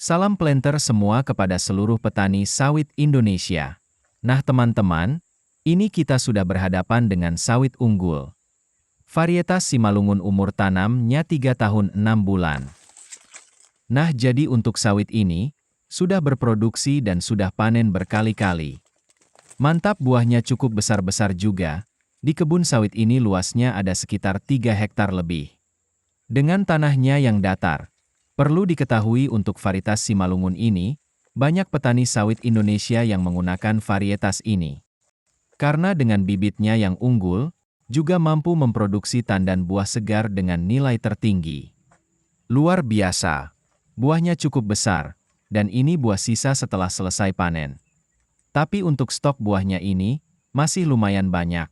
Salam planter semua kepada seluruh petani sawit Indonesia. Nah teman-teman, ini kita sudah berhadapan dengan sawit unggul. Varietas Simalungun umur tanamnya 3 tahun 6 bulan. Nah jadi untuk sawit ini, sudah berproduksi dan sudah panen berkali-kali. Mantap, buahnya cukup besar-besar juga. Di kebun sawit ini luasnya ada sekitar 3 hektar lebih. Dengan tanahnya yang datar. Perlu diketahui untuk varietas Simalungun ini, banyak petani sawit Indonesia yang menggunakan varietas ini. Karena dengan bibitnya yang unggul, juga mampu memproduksi tandan buah segar dengan nilai tertinggi. Luar biasa. Buahnya cukup besar, dan ini buah sisa setelah selesai panen. Tapi untuk stok buahnya ini, masih lumayan banyak.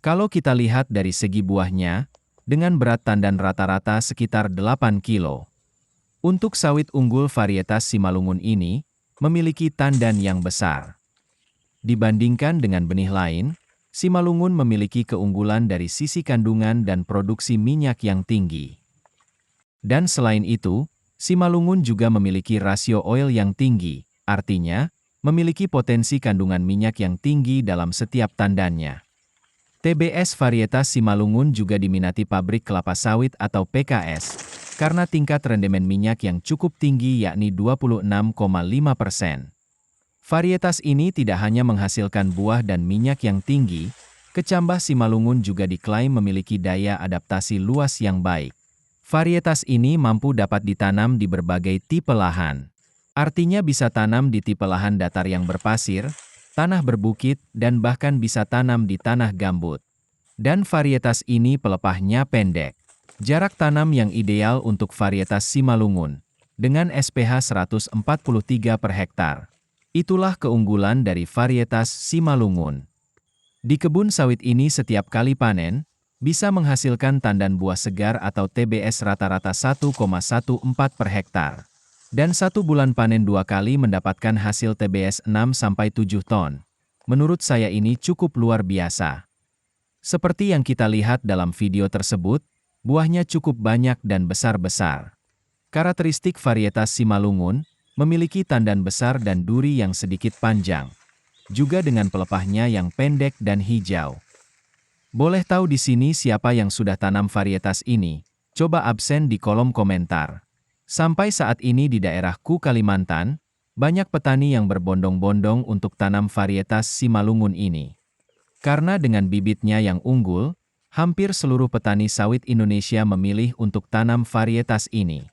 Kalau kita lihat dari segi buahnya, dengan berat tandan rata-rata sekitar 8 kilo. Untuk sawit unggul varietas Simalungun ini, memiliki tandan yang besar. Dibandingkan dengan benih lain, Simalungun memiliki keunggulan dari sisi kandungan dan produksi minyak yang tinggi. Dan selain itu, Simalungun juga memiliki rasio oil yang tinggi, artinya, memiliki potensi kandungan minyak yang tinggi dalam setiap tandannya. TBS varietas Simalungun juga diminati pabrik kelapa sawit atau PKS, karena tingkat rendemen minyak yang cukup tinggi yakni 26,5%. Varietas ini tidak hanya menghasilkan buah dan minyak yang tinggi, kecambah Simalungun juga diklaim memiliki daya adaptasi luas yang baik. Varietas ini mampu dapat ditanam di berbagai tipe lahan. Artinya bisa tanam di tipe lahan datar yang berpasir, tanah berbukit, dan bahkan bisa tanam di tanah gambut. Dan varietas ini pelepahnya pendek. Jarak tanam yang ideal untuk varietas Simalungun, dengan SPH 143 per hektar. Itulah keunggulan dari varietas Simalungun. Di kebun sawit ini setiap kali panen, bisa menghasilkan tandan buah segar atau TBS rata-rata 1,14 per hektar. Dan 1 bulan panen 2 kali mendapatkan hasil TBS 6-7 ton. Menurut saya ini cukup luar biasa. Seperti yang kita lihat dalam video tersebut, buahnya cukup banyak dan besar-besar. Karakteristik varietas Simalungun, memiliki tandan besar dan duri yang sedikit panjang. Juga dengan pelepahnya yang pendek dan hijau. Boleh tahu di sini siapa yang sudah tanam varietas ini? Coba absen di kolom komentar. Sampai saat ini di daerahku Kalimantan, banyak petani yang berbondong-bondong untuk tanam varietas Simalungun ini. Karena dengan bibitnya yang unggul, hampir seluruh petani sawit Indonesia memilih untuk tanam varietas ini.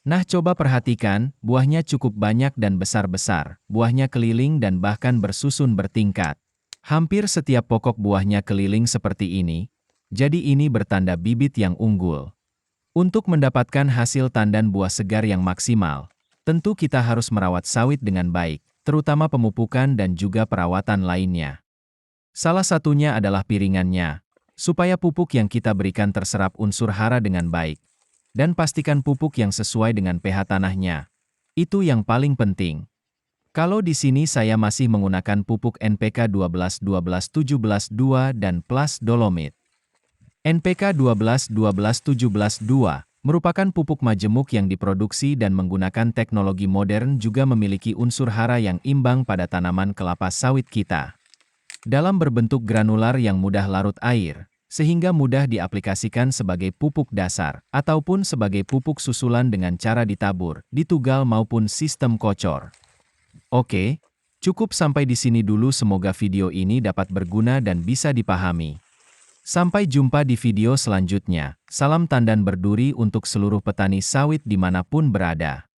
Nah coba perhatikan, buahnya cukup banyak dan besar-besar, buahnya keliling dan bahkan bersusun bertingkat. Hampir setiap pokok buahnya keliling seperti ini, jadi ini bertanda bibit yang unggul. Untuk mendapatkan hasil tandan buah segar yang maksimal, tentu kita harus merawat sawit dengan baik, terutama pemupukan dan juga perawatan lainnya. Salah satunya adalah piringannya, supaya pupuk yang kita berikan terserap unsur hara dengan baik. Dan pastikan pupuk yang sesuai dengan pH tanahnya. Itu yang paling penting. Kalau di sini saya masih menggunakan pupuk NPK 12-12-17-2 dan Plus Dolomit. NPK 12-12-17-2 merupakan pupuk majemuk yang diproduksi dan menggunakan teknologi modern, juga memiliki unsur hara yang imbang pada tanaman kelapa sawit kita. Dalam berbentuk granular yang mudah larut air, sehingga mudah diaplikasikan sebagai pupuk dasar, ataupun sebagai pupuk susulan dengan cara ditabur, ditugal maupun sistem kocor. Oke, cukup sampai di sini dulu, semoga video ini dapat berguna dan bisa dipahami. Sampai jumpa di video selanjutnya, salam tandan berduri untuk seluruh petani sawit dimanapun berada.